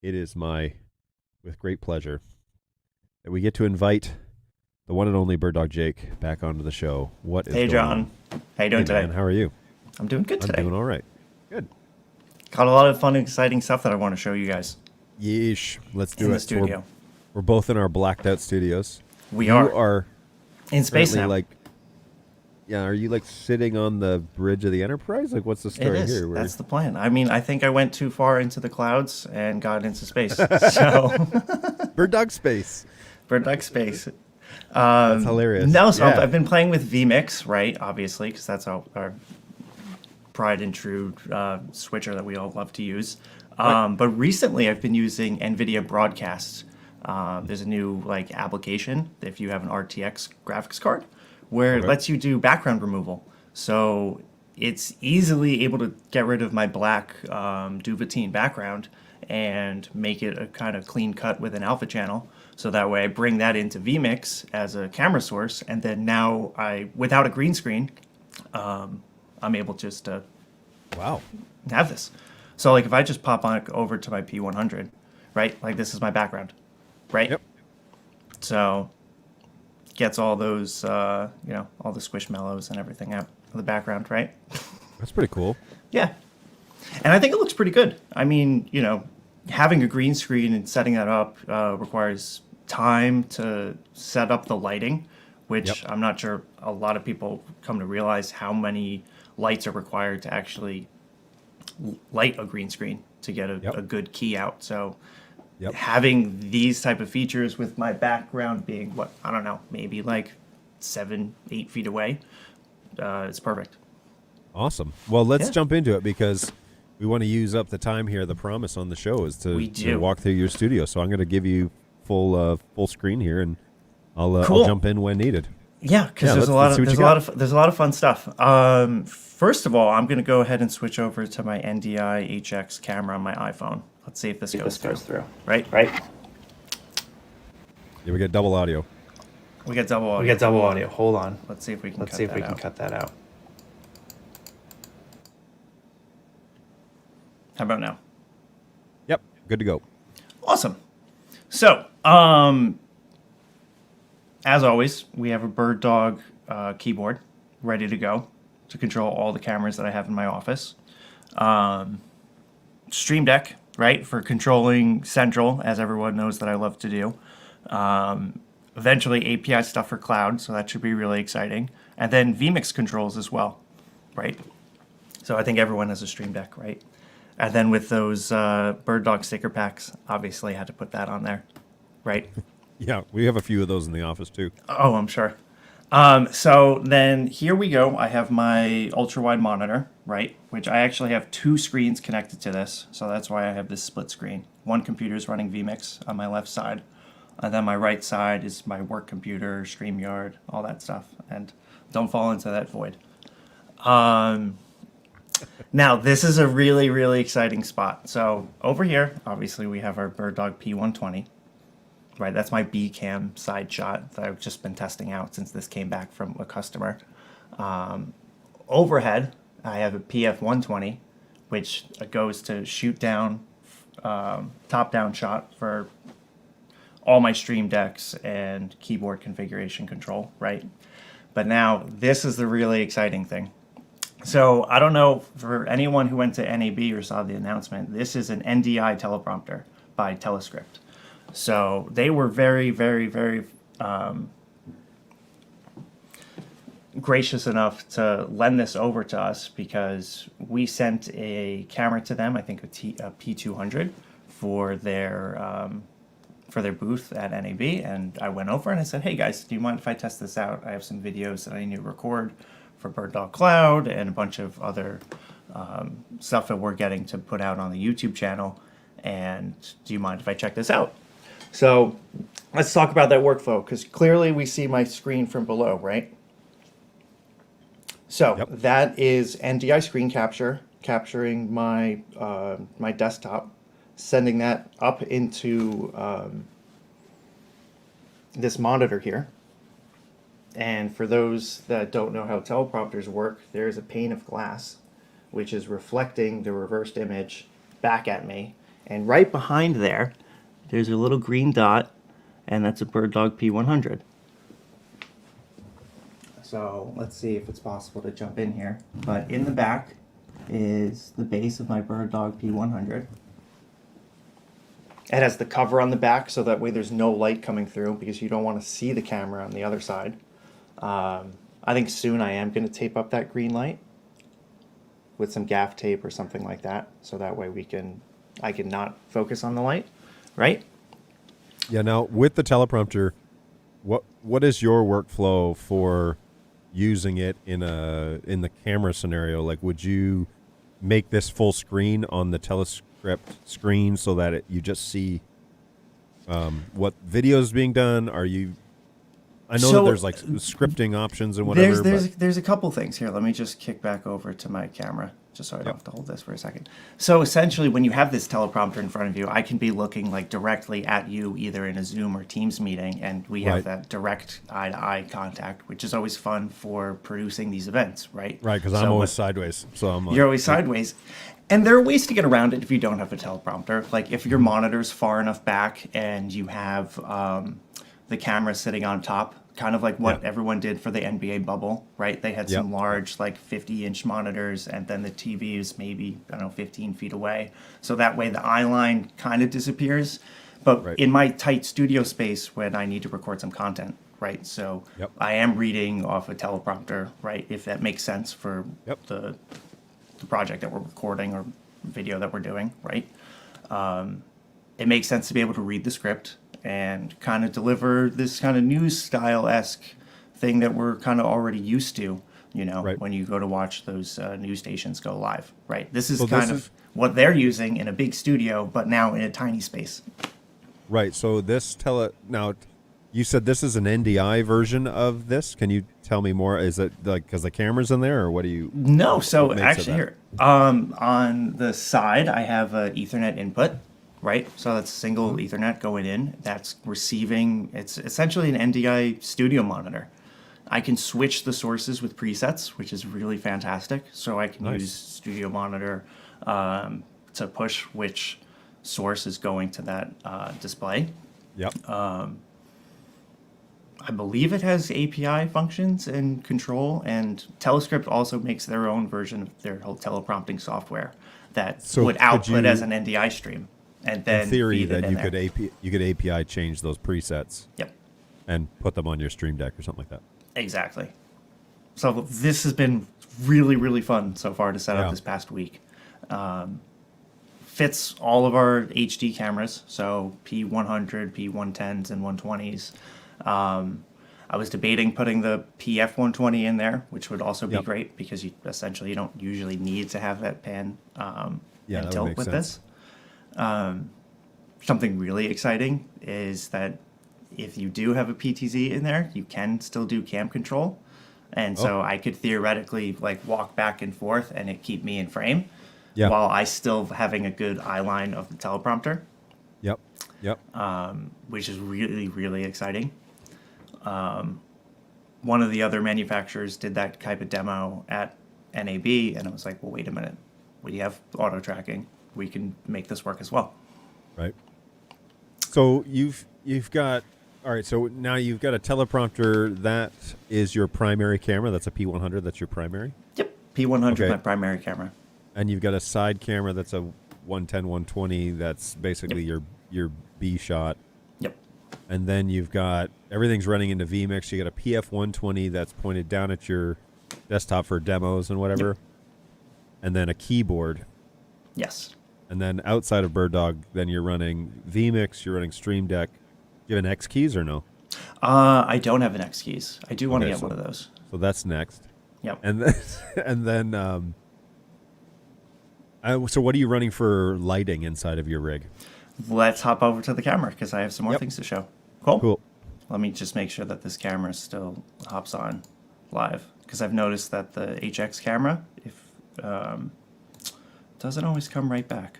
It is with great pleasure, that we get to invite the one and only BirdDog Jake back onto the show. What is Hey, going on? John. How you doing today? Man, how are you? I'm doing good I'm today. doing all right. Good. Got a lot of fun, exciting stuff that I want to show you guys Yeesh. Let's do in it. the studio. We're both in our blacked out studios. We You are are in space currently now. are you like sitting on the bridge of the Enterprise? Like, what's the It story is. here? That's the plan. I mean, I think I went too far into the clouds and got into space. So, BirdDog Space. BirdDog Space. That's hilarious. No, so Yeah. I've been playing with vMix, right? Obviously, because that's our tried and true switcher that we all love to use. But recently, I've been using NVIDIA Broadcast. There's a new application if you have an RTX graphics card where it Okay. lets you do background removal. So it's easily able to get rid of my black Duvetine background and make it a kind of clean cut with an alpha channel. So that way I bring that into vMix as a camera source, and then now without a green screen, I'm able just to Wow. have this. So like if I just pop on over to my P100, right? Like this is my background, right? Yep. So gets all those, all the squishmallows and everything out of the background, right? That's pretty cool. Yeah. And I think it looks pretty good. I mean, having a green screen and setting that up requires time to set up the lighting, which Yep. I'm not sure a lot of people come to realize how many lights are required to actually light a green screen to get Yep. a good key out. So Yep. having these type of features with my background being what, I don't know, maybe like 7-8 feet away, it's perfect. Awesome. Well, let's Yeah. jump into it because we want to use up the time here. The promise on the show is We to do. walk through your studio. So I'm going to give you full screen here, and I'll Cool. jump in when needed. Yeah, because Yeah, there's let's see what you got. there's a lot of fun stuff. First of all, I'm going to go ahead and switch over to my NDI HX camera on my iPhone. Let's see if this goes through. Right. Yeah, we get double audio. We get double audio. We get double audio. Hold on. Let's see if we can. Let's cut see if that we can out. cut that out. How about now? Yep. Good to go. Awesome. So, as always, we have a BirdDog keyboard ready to go to control all the cameras that I have in my office. Stream Deck, right, for controlling Central, as everyone knows that I love to do. Eventually, API stuff for cloud, so that should be really exciting. And then vMix controls as well, right? So I think everyone has a Stream Deck, right? And then with those BirdDog sticker packs, obviously had to put that on there, right? Yeah, we have a few of those in the office too. Oh, I'm sure. So then here we go. I have my ultra wide monitor, right? Which I actually have two screens connected to this. So that's why I have this split screen. One computer is running vMix on my left side. And then my right side is my work computer, StreamYard, all that stuff. And don't fall into that void. Now, this is a really, really exciting spot. So over here, obviously, we have our BirdDog P120. Right, that's my B cam side shot that I've just been testing out since this came back from a customer. Overhead, I have a PF120, which goes to shoot down, top down shot for all my stream decks and keyboard configuration control, right? But now this is the really exciting thing. So I don't know, for anyone who went to NAB or saw the announcement, this is an NDI teleprompter by Telescript. So they were very, very, very gracious enough to lend this over to us because we sent a camera to them, I think a P200, for their booth at NAB, and I went over and I said, hey guys, do you mind if I test this out? I have some videos that I need to record for BirdDog Cloud and a bunch of other stuff that we're getting to put out on the YouTube channel, and do you mind if I check this out? So let's talk about that workflow, because clearly we see my screen from below, right? So Yep. that is NDI screen capture, capturing my my desktop, sending that up into this monitor here. And for those that don't know how teleprompters work, there's a pane of glass which is reflecting the reversed image back at me, And right behind there, there's a little green dot, and that's a BirdDog P100. So let's see if it's possible to jump in here. But in the back is the base of my BirdDog P100. It has the cover on the back, so that way there's no light coming through, because you don't want to see the camera on the other side. I think soon I am going to tape up that green light with some gaff tape or something like that, so that way I can not focus on the light, right? Yeah. Now with the teleprompter, what is your workflow for using it in the camera scenario? Like, would you make this full screen on the telescript screen so that you just see what video is being done? Are you? I know that there's like scripting options and whatever. There's a couple things here. Let me just kick back over to my camera, just so I don't have to hold this for a second. So essentially, when you have this teleprompter in front of you, I can be looking like directly at you, either in a Zoom or Teams meeting, and we have that direct eye-to-eye contact, which is always fun for producing these events, right? Right, because I'm always sideways, so I'm like, you're always sideways. And there are ways to get around it if you don't have a teleprompter. Like if your monitor's far enough back and you have the camera sitting on top, kind of like what everyone did for the NBA bubble, right? They had some large, like 50-inch monitors, and then the TV is maybe, I don't know, 15 feet away. So that way the eye line kind of disappears. But in my tight studio space, when I need to record some content, right? So I am reading off a teleprompter, right? If that makes sense for the project that we're recording or video that we're doing, right? It makes sense to be able to read the script and kind of deliver this kind of news style-esque thing that we're kind of already used to, you know, when you go to watch those news stations go live, right? This is what they're using in a big studio, but now in a tiny space. Right. So this now, you said this is an NDI version of this. Can you tell me more? Is it like because the camera's in there, or what do you? No. So actually, here on the side, I have an Ethernet input. Right, so that's single Ethernet going in. That's receiving. It's essentially an NDI studio monitor. I can switch the sources with presets, which is really fantastic. So I can use Studio Monitor to push which source is going to that display. Yep. I believe it has API functions and control, and Telescript also makes their own version of their whole teleprompting software that would output as an NDI stream. And then in theory, that you could API change those presets. Yep. And put them on your Stream Deck or something like that. Exactly. So this has been really, really fun so far to set up this past week. Fits all of our HD cameras, so P100, P110s, and 120s. I was debating putting the PF120 in there, which would also be great because you don't usually need to have that pan and tilt with this. Something really exciting is that if you do have a PTZ in there, you can still do cam control. And so I could theoretically like walk back and forth and it keep me in frame while I still having a good eye line of the teleprompter. Yep. Which is really, really exciting. One of the other manufacturers did that type of demo at NAB, and I was like, well, wait a minute. We have auto tracking. We can make this work as well. Right. So you've got, all right, so now you've got a teleprompter that is your primary camera. That's a P100. That's your primary? Yep. P100, my primary camera. And you've got a side camera that's a 110, 120. That's basically your B shot. Yep. And then you've got, everything's running into vMix. You got a PF120 that's pointed down at your desktop for demos and whatever. Yep. And then a keyboard. Yes. And then outside of BirdDog, then you're running vMix, you're running Stream Deck. Do you have an X Keys or no? I don't have an X Keys. I do want to get one of those. So that's next. Yep. And then, so what are you running for lighting inside of your rig? Let's hop over to the camera because I have some more things to show. Cool. Let me just make sure that this camera still hops on live because I've noticed that the HX camera, doesn't always come right back.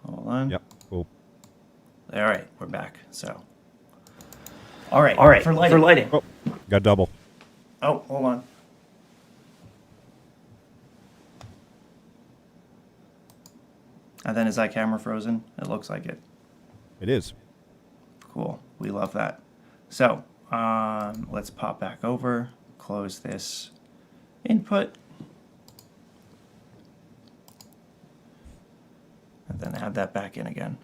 Hold on. Yep. Cool. All right, we're back. So, all right. For lighting. Oh, got double. Oh, hold on. And then is that camera frozen? It looks like it. It is. Cool. We love that. So let's pop back over, close this input, and then add that back in again.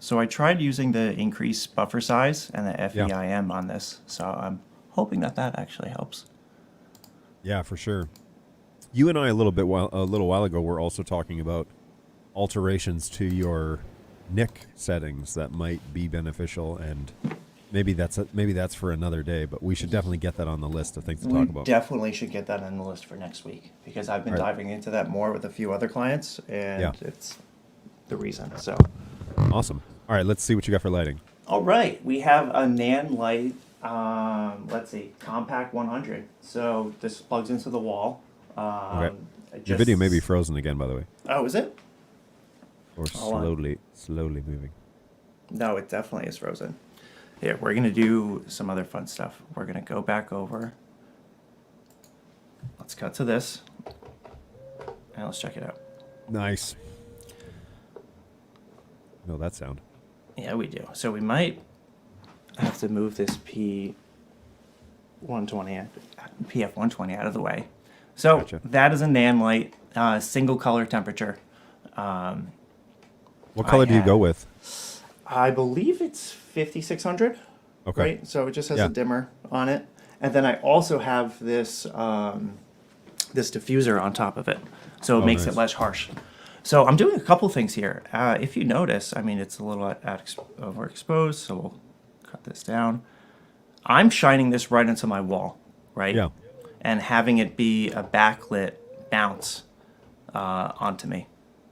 So I tried using the increase buffer size and the FEIM on this, so I'm hoping that that actually helps. Yeah, for sure. You and I a little while ago were also talking about alterations to your NIC settings that might be beneficial, and maybe that's for another day. But we should definitely get that on the list of things to talk about. Definitely should get that on the list for next week because I've been diving into that more with a few other clients, and it's the reason. So awesome. All right, let's see what you got for lighting. All right, we have a Nan light. Let's see, compact 100. So this plugs into the wall. Okay. Your video may be frozen again, by the way. Oh, is it? Or slowly moving. No, it definitely is frozen. Here, we're gonna do some other fun stuff. We're gonna go back over. Let's cut to this, and let's check it out. Nice. Know that sound. Yeah, we do. So we might have to move this PF120 out of the way. So that is a Nan light, single color temperature. What color do you go with? I believe it's 5600. Okay. Right? So it just has a dimmer on it. And then I also have this this diffuser on top of it. So it makes it less harsh. So I'm doing a couple things here. If you notice, I mean, it's a little overexposed, so we'll cut this down. I'm shining this right into my wall, right? Yeah. And having it be a backlit bounce onto me,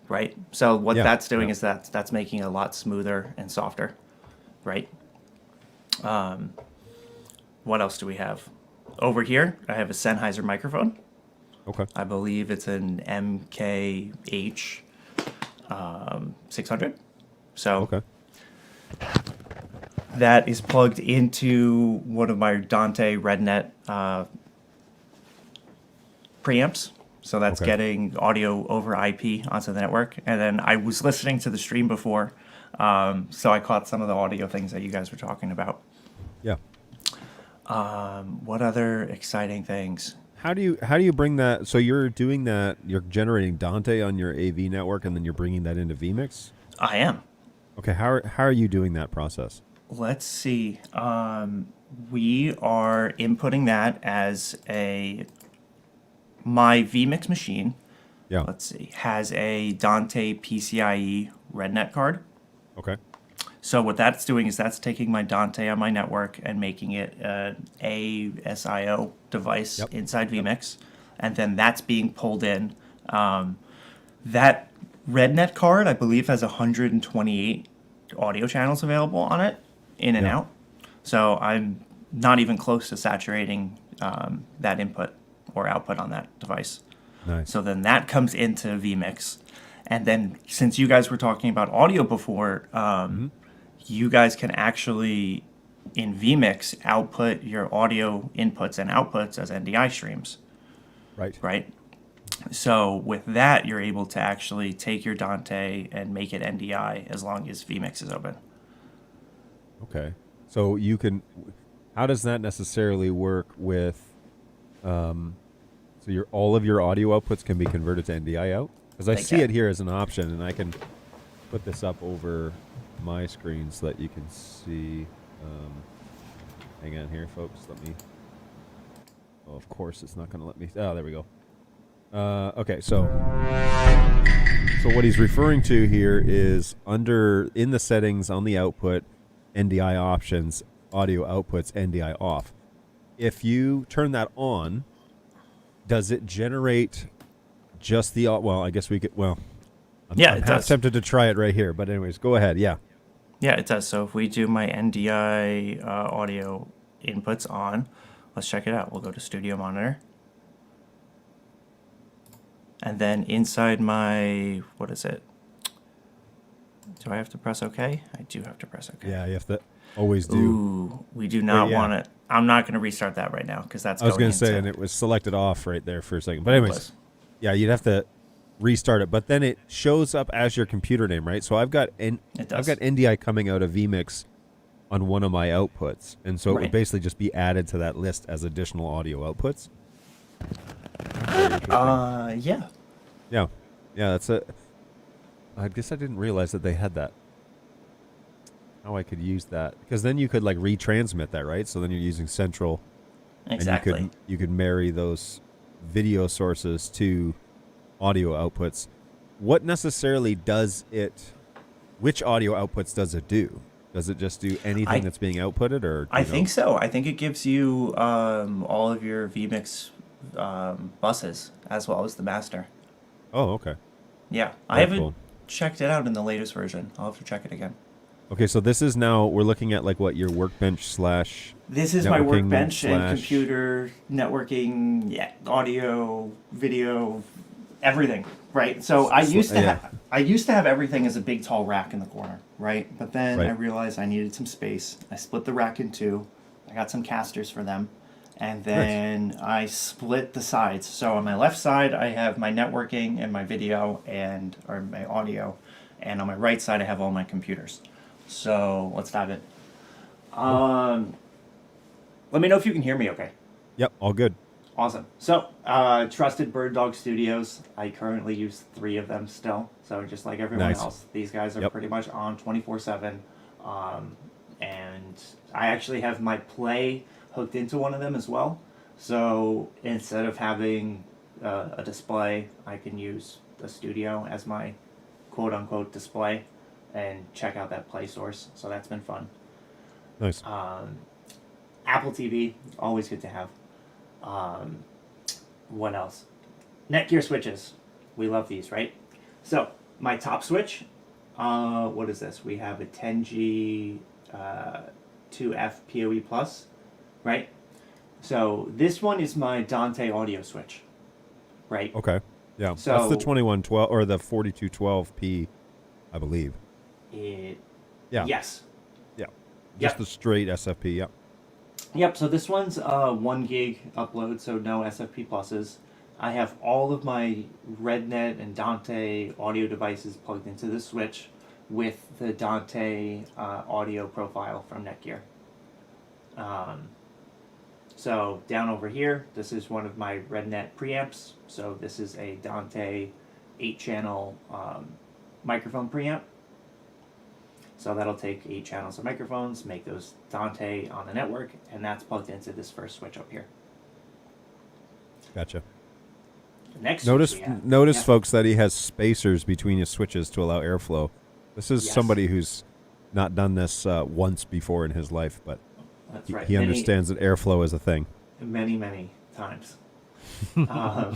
right? So what that's doing is that's making it a lot smoother and softer, right? What else do we have? Over here, I have a Sennheiser microphone. Okay. I believe it's an MKH 600. So that is plugged into one of my Dante RedNet preamps. So that's getting audio over IP onto the network. And then I was listening to the stream before, so I caught some of the audio things that you guys were talking about. Yeah. What other exciting things? How do you bring that? So you're doing that. You're generating Dante on your AV network, and then you're bringing that into vMix. I am. Okay. How are you doing that process? Let's see. We are inputting that as my vMix machine. Yeah. Let's see. Has a Dante PCIe RedNet card. Okay. So what that's doing is that's taking my Dante on my network and making it an ASIO device inside vMix, and then that's being pulled in. That RedNet card, I believe, has 128 audio channels available on it, in and out. So I'm not even close to saturating that input or output on that device. Nice. So then that comes into vMix, and then since you guys were talking about audio before, you guys can actually, in vMix, output your audio inputs and outputs as NDI streams. Right. Right? So with that, you're able to actually take your Dante and make it NDI as long as vMix is open. Okay. So you can, how does that necessarily work with, so all of your audio outputs can be converted to NDI out? Because I see it here as an option, and I can put this up over my screen so that you can see. Hang on here, folks. Let me. Oh, of course, it's not going to let me. Oh, there we go. Okay, so what he's referring to here is in the settings on the output, NDI options, audio outputs, NDI off. If you turn that on, does it generate just the? Well, I guess we could. Well, I'm half tempted to try it right here, but anyways, go ahead. Yeah. Yeah, it does. So if we do my NDI audio inputs on, let's check it out. We'll go to Studio Monitor. And then inside my, what is it? Do I have to press OK? I do have to press OK. Yeah, you have to always do. Ooh, we do not want it. I'm not going to restart that right now because that's. I was going to say, and it was selected off right there for a second. But anyways, Yeah, you'd have to restart it, but then it shows up as your computer name, right? So I've got It I've does. got NDI coming out of vMix on one of my outputs, and so it would Right. basically just be added to that list as additional audio outputs. Very interesting. Yeah. Yeah, yeah. That's a. I guess I didn't realize that they had that. How I could use that, because then you could like retransmit that, right? So then you're using Central, and Exactly. you could marry those video sources to audio outputs. What necessarily does it? Which audio outputs does it do? Does it just do anything I that's being outputted, or do I you know? think so. I think it gives you all of your vMix buses as well as the master. Oh, okay. Yeah, I Very haven't cool. checked it out in the latest version. I'll have to check it again. Okay, so this is now we're looking at like what your workbench slash This is my networking workbench and slash. computer, networking, yeah, audio, video, everything. Right. So Yeah, I used to have everything as a big tall rack in the corner. Right. But then I right. realized I needed some space. I split the rack in two. I got some casters for them, and Nice. then I split the sides. So on my left side I have my networking and my video and or my audio, and on my right side I have all my computers. So let's dive in. Cool. Let me know if you can hear me okay. Yep, all good. Awesome. So, trusted BirdDog Studios. I currently use 3 of them still. So, just like everyone Nice. else, these guys are Yep. pretty much on 24/7. And I actually have my Play hooked into one of them as well. So, instead of having a display, I can use the studio as my quote unquote display and check out that Play source. So, that's been fun. Nice. Apple TV, always good to have. Um, what else? Netgear switches. We love these, right? So, my top switch, what is this? We have a 10G 2F PoE Plus, right? So, this one is my Dante audio switch, right? Okay. Yeah, that's the So, 2112 or the 4212P, I believe. it, Yeah. yes. Yeah. Just Yep. the straight SFP. Yep. Yep, so this one's 1 gig upload, so no SFP pluses. I have all of my RedNet and Dante audio devices plugged into the switch with the Dante audio profile from Netgear. Um, so down over here, this is one of my RedNet preamps. So this is a Dante 8-channel microphone preamp. So that'll take 8 channels of microphones, make those Dante on the network, and that's plugged into this first switch up here. Gotcha. The next Notice, switch we have, notice, yeah, folks, that he has spacers between his switches to allow airflow. This is yes, somebody who's not done this once before in his life, but that's he, right. he understands that airflow is a thing. Many times. um,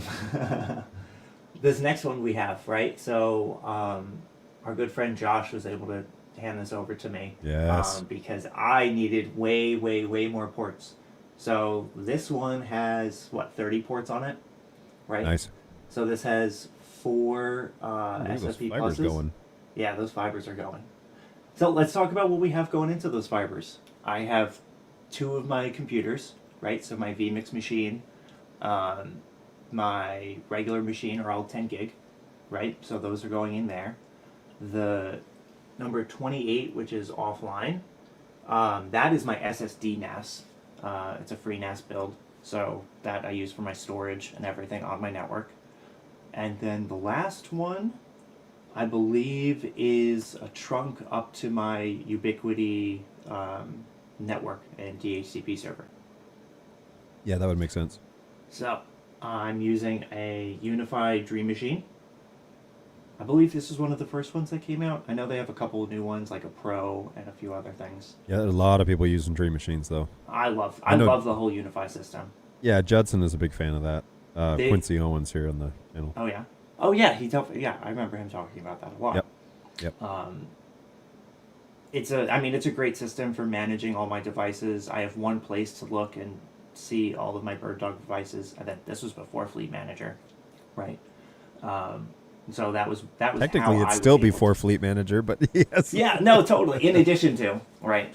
this next one we have, right? So our good friend Josh was able to hand this over to me Yes. because I needed way more ports. So this one has, what, 30 ports on it, right? Nice. So this has 4 Ooh, those SFP fibers pluses. going. Yeah, those fibers are going. So let's talk about what we have going into those fibers. I have 2 of my computers, right? So my vMix machine, my regular machine are all 10 gig, right? So those are going in there. The number 28, which is offline, that is my SSD NAS. It's a free NAS build, so that I use for my storage and everything on my network. And then the last one, I believe, is a trunk up to my Ubiquity network and DHCP server. Yeah, that would make sense. So I'm using a unified Dream Machine. I believe this is one of the first ones that came out. I know they have a couple of new ones, like a Pro and a few other things. Yeah, there are a lot of people using Dream Machines, though. I love know- the whole Unify system. Yeah, Judson is a big fan of that. They- Quincy Owens here on the channel. Oh yeah, yeah, I remember him talking about that a lot. Yep. Yep. It's a great system for managing all my devices. I have one place to look and see all of my BirdDog devices, and then this was before Fleet Manager, right? So that was Technically, how I it's was still able before Fleet Manager, but yes. Yeah, no, totally. In addition to, right.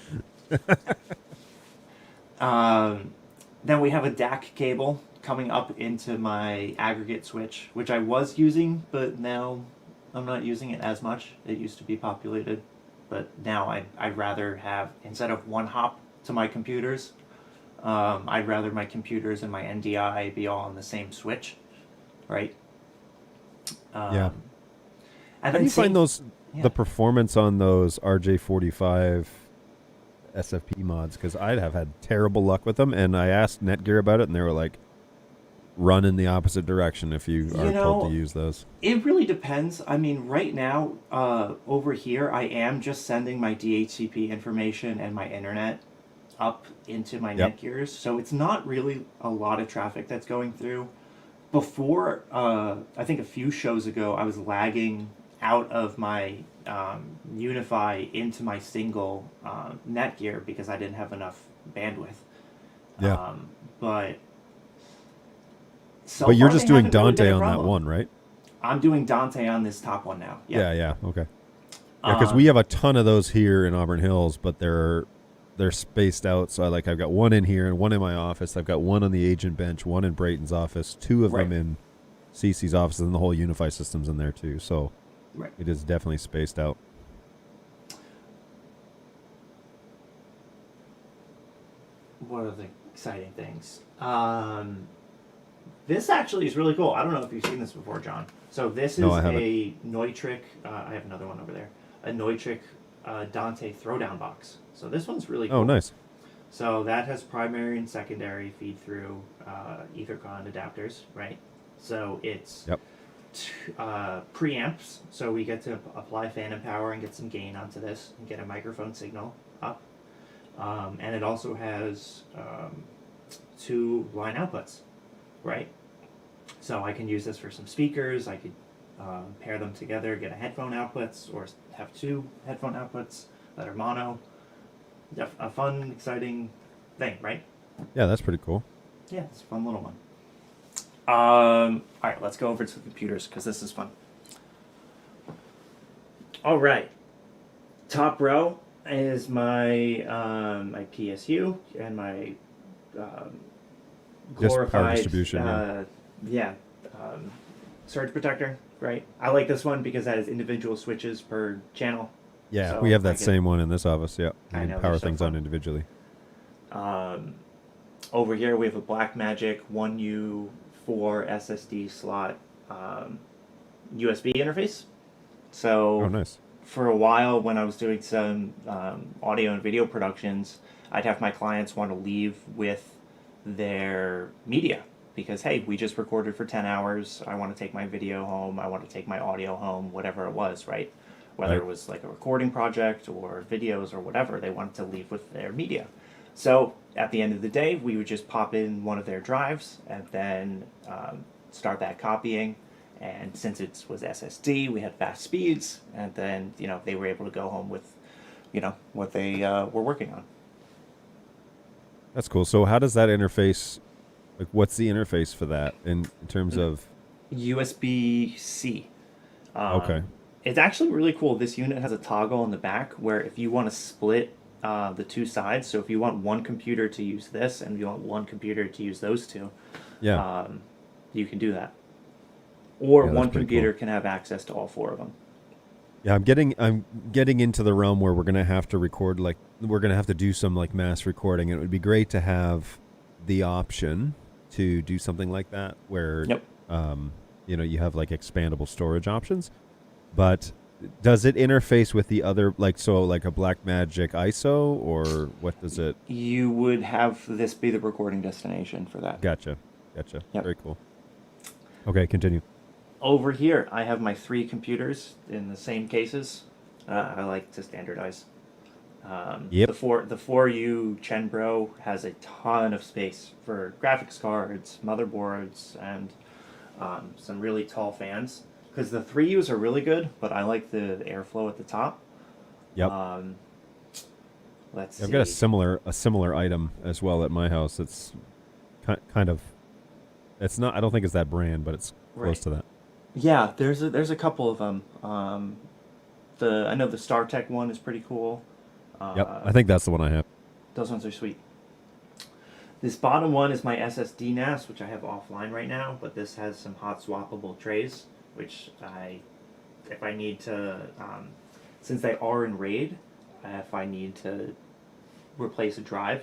Then we have a DAC cable coming up into my aggregate switch, which I was using, but now I'm not using it as much. It used to be populated, but now I'd rather have, instead of one hop to my computers, I'd rather my computers and my NDI be all on the same switch, right? Yeah. And How then do you find those yeah. the performance on those RJ45 SFP mods? Because I'd have had terrible luck with them, and I asked Netgear about it, and they were like, "Run in the opposite direction if you are told to use those." It really depends. I mean, right now, over here, I am just sending my DHCP information and my internet up into my Yep. Netgears, so it's not really a lot of traffic that's going through. Before, I think a few shows ago, I was lagging out of my Unify into my single Netgear because I didn't have enough bandwidth. Yeah. But so But you're far just they doing haven't really been Dante a on that problem. one, right? I'm doing Dante on this top one now. Yeah. Yeah. Okay. Yeah, because we have a ton of those here in Auburn Hills, but they're spaced out. So I've got one in here and one in my office. I've got one on the agent bench, one in Brayton's office, two of them in CC's office, and the whole Unify system's in there too. So it is definitely spaced out. What are the exciting things? This actually is really cool. I don't know if you've seen this before, John. So this is a Neutrik. I have another one over there. A Neutrik Dante throwdown box. So this one's really cool. Oh, nice. So that has primary and secondary feed through EtherCon adapters, right? So it's preamps. So we get to apply phantom power and get some gain onto this and get a microphone signal up. And it also has 2 line outputs, right? So I can use this for some speakers. I could pair them together, get a headphone outputs, or have 2 headphone outputs that are mono. A fun, exciting thing, right? Yeah, that's pretty cool. Yeah, it's a fun little one. All right, let's go over to the computers because this is fun. All right, top row is my my PSU and my glorified power distribution. surge protector. Right, I like this one because it has individual switches per channel. Yeah, So we have that same one in this office. Yeah, I you know, can power they're so things fun. on individually. Over here we have a Blackmagic 1U4 SSD slot USB interface. So Oh, nice. for a while when I was doing some audio and video productions, I'd have my clients want to leave with their media because, hey, we just recorded for 10 hours. I want to take my video home. I want to take my audio home, whatever it was, right? Whether it was like a recording project or videos or whatever, they wanted to leave with their media. So at the end of the day, we would just pop in one of their drives and then start that copying. And since it was SSD, we had fast speeds, and then they were able to go home with, what they were working on. That's cool. So how does that interface? Like, what's the interface for that in terms of USB-C. Okay. It's actually really cool. This unit has a toggle in the back where if you want to split the 2 sides, so if you want one computer to use this and you want one computer to use those 2, you can do that. Or one computer can have access to all 4 of them. Yeah, I'm getting into the realm where we're gonna have to record, like we're gonna have to do some like mass recording. And it would be great to have the option to do something like that where you have like expandable storage options. But does it interface with the other, like a Blackmagic ISO, or what does it? You would have this be the recording destination for that. Gotcha. Yep. Very cool. Okay, continue. Over here, I have my 3 computers in the same cases. I like to standardize. The 4U Chenbro has a ton of space for graphics cards, motherboards, and some really tall fans. Because the 3Us are really good, but I like the airflow at the top. Yep. Let's see. I've got a similar item as well at my house. It's kind of. It's not. I don't think it's that brand, but it's close to that. Yeah, there's a couple of them. I know the StarTech one is pretty cool. Yep, I think that's the one I have. Those ones are sweet. This bottom one is my SSD NAS, which I have offline right now, but this has some hot swappable trays, which if I need to, since they are in RAID, if I need to replace a drive,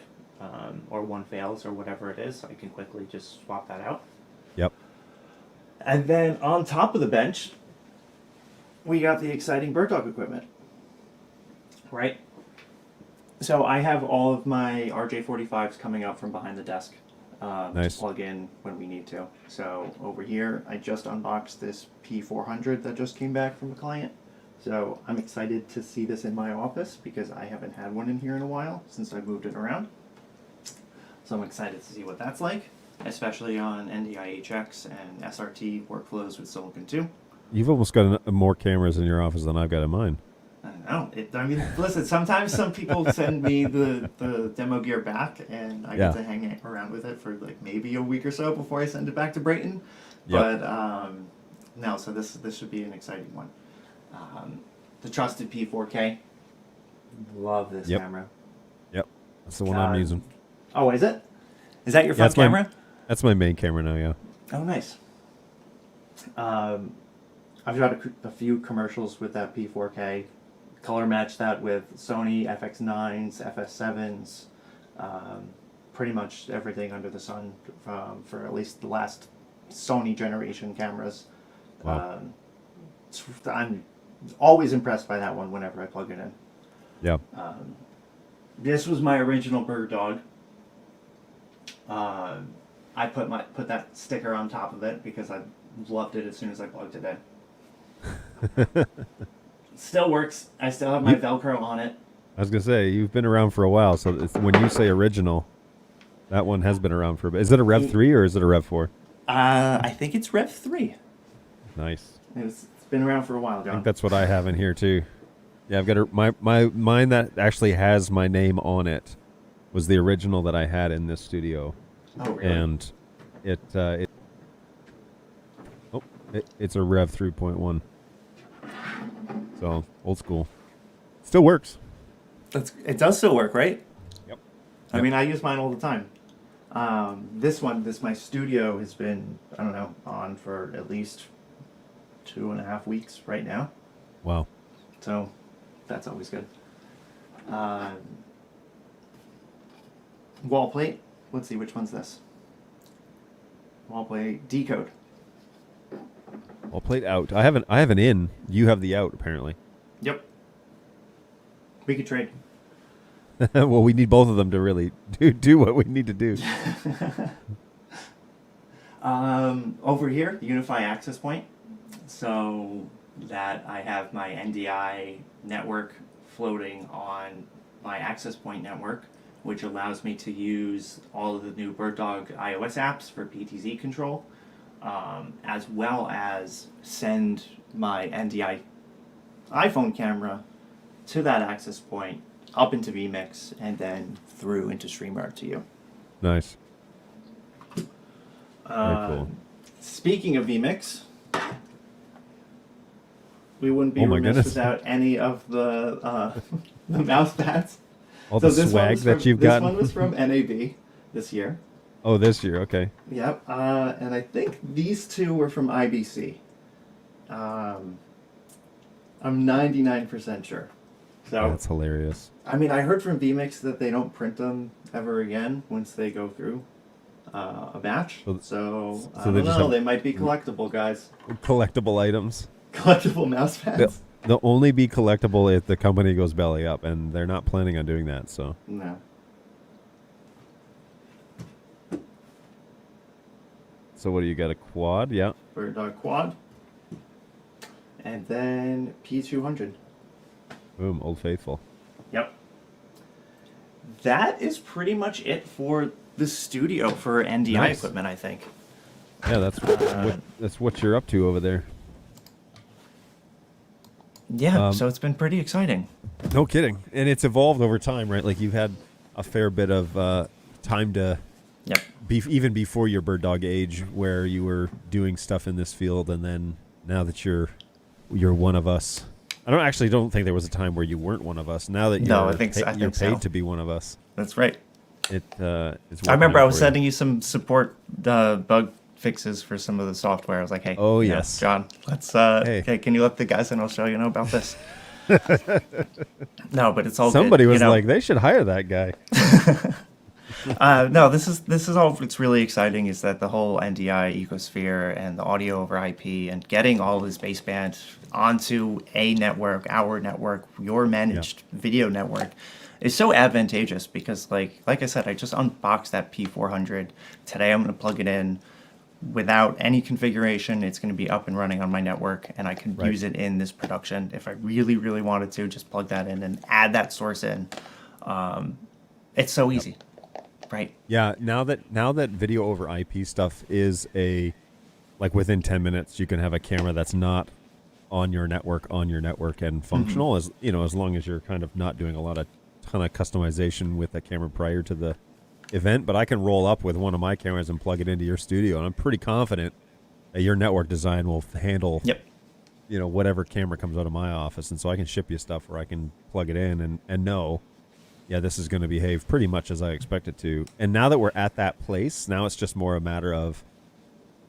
or one fails or whatever it is, I can quickly just swap that out. Yep. And then on top of the bench, we got the exciting BirdDog equipment, right? So I have all of my RJ45s coming out from behind the desk Nice. to plug in when we need to. So over here, I just unboxed this P400 that just came back from a client. So I'm excited to see this in my office because I haven't had one in here in a while since I moved it around. So I'm excited to see what that's like, especially on NDI-HX and SRT workflows with Silicon 2. You've almost got more cameras in your office than I've got in mine. I don't know. I mean, listen, sometimes some people send me the demo gear back, and I get to hang around with it for like maybe a week or so before I send it back to Brayton. Yep. But no, so this should be an exciting one. The trusted P4K. Love this camera. Yep. That's the one I'm using. Oh, is it? Is that your front camera? That's my main camera now, yeah. Oh, nice. I've got a few commercials with that P4K. Color match that with Sony FX9s, FS7s, pretty much everything under the sun for at least the last Sony generation cameras. Wow. I'm always impressed by that one whenever I plug it in. Yeah. This was my original BirdDog. I put that sticker on top of it because I loved it as soon as I plugged it in. Still works. I still have my Velcro on it. I was gonna say you've been around for a while, so when you say original, that one has been around for a bit. Is it a Rev 3 or is it a Rev 4? I think it's Rev 3. Nice. It's been around for a while, John. I think that's what I have in here too. Yeah, I've got mine that actually has my name on it. Was the original that I had in this studio. Oh, really? And it's a Rev 3.1. So old school. Still works. It does still work, right? Yep. I mean, I use mine all the time. My studio has been, I don't know, on for at least 2.5 weeks right now. Wow. So that's always good. Wall plate. Let's see, which one's this? Wall plate decode. I'll plate out. I have an in. You have the out apparently. Yep. We could trade. Well, we need both of them to really do what we need to do. Over here, Unify access point, so that I have my NDI network floating on my access point network, which allows me to use all of the new BirdDog iOS apps for PTZ control, as well as send my NDI iPhone camera to that access point, up into vMix, and then through into StreamYard to you. Nice. Very cool. Speaking of vMix, we wouldn't be remiss without any of the mouse pads. All the swag that you've gotten. This one was from NAB this year. Oh, this year, okay. Yep, and I think these two were from IBC. I'm 99% sure. So that's hilarious. I mean, I heard from vMix that they don't print them ever again once they go through a batch. So I don't know. They might be collectible, guys. Collectible items. Collectible mouse pads. They'll only be collectible if the company goes belly up, and they're not planning on doing that. So no. So what do you got? A quad? Yeah. BirdDog quad. And then P200. Boom, Old Faithful. Yep. That is pretty much it for the studio for NDI equipment, I think. Yeah, that's what you're up to over there. Yeah, so it's been pretty exciting. No kidding. And it's evolved over time, right? Like you've had a fair bit of time to even before your BirdDog age where you were doing stuff in this field, and then now that you're one of us. I don't think there was a time where you weren't one of us. Now that you're paid to be one of us. That's right. I remember I was sending you some support bug fixes for some of the software. I was like, hey, oh yes, John, let's hey, okay, can you let the guys in Australia know about this? No, but it's all somebody good, was like, they should hire that guy. No, this is all. What's really exciting is that the whole NDI ecosphere and the audio over IP and getting all this baseband onto a network, our network, your managed video network, is so advantageous because, like I said, I just unboxed that P400 today. I'm going to plug it in without any configuration. It's going to be up and running on my network, and I can use it in this production if I really, really wanted to. Just plug that in and add that source in. It's so easy. Right. Yeah. Now that video over IP stuff is within 10 minutes, you can have a camera that's not on your network and functional as long as you're kind of not doing a ton of customization with the camera prior to the event. But I can roll up with one of my cameras and plug it into your studio, and I'm pretty confident that your network design will handle whatever camera comes out of my office. And so I can ship you stuff where I can plug it in and know, yeah, this is going to behave pretty much as I expect it to. And now that we're at that place, now it's just more a matter of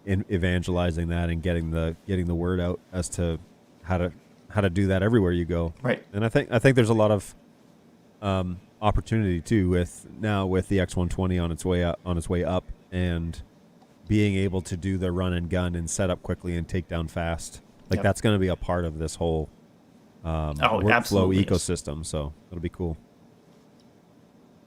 evangelizing that and getting the word out as to how to do that everywhere you go. Right. And I think there's a lot of opportunity too with the X120 on its way up and being able to do the run and gun and set up quickly and take down fast. That's going to be a part of this whole workflow ecosystem. So it'll be cool.